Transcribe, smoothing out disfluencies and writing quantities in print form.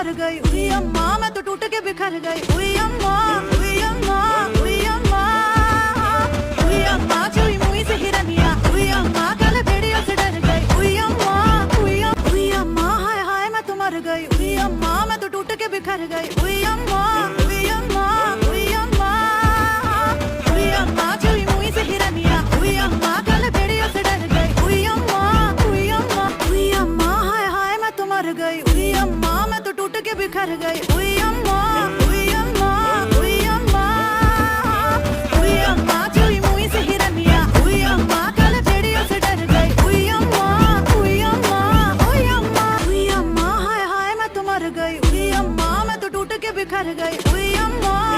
मर गई, हुई अम्मा मैं तो टूट के बिखर गई, हुई अम्मा, हुई अम्मा, हुई अम्मा, हुई अम्मा चुई मुई से हिरनिया, हुई अम्मा कल भेड़ियों से डर गई, हुई अम्मा, हुई अम्मा हाय हाय मैं तो मर गई, हुई अम्मा मैं तो टूट के बिखर गई, हुई अम्मा, हुई अम्मा, हुई अम्मा, हुई अम्मा चुई मुई से हिरनिया, हुई अम्मा कल भेड़ियों से डर गई, हुई अम्मा, हुई अम्मा, हुई अम्मा हाय हाय मैं तो मर गई, हुई अम्मा मैं तो टूट के बिखर गई, हुई अम्मा, हुई अम्मा, हुई अम्मा, हुई अम्मा चुई मुई से हिरनिया, हुई अम्मा कल भेड़ियों से डर गई, हुई अम्मा, हुई अम्मा, हुई अम्मा, हुई अम्मा हाय हाय मैं तो मर गई, हुई अम्मा मैं तो टूट के बिखर गई, हुई अम्मा।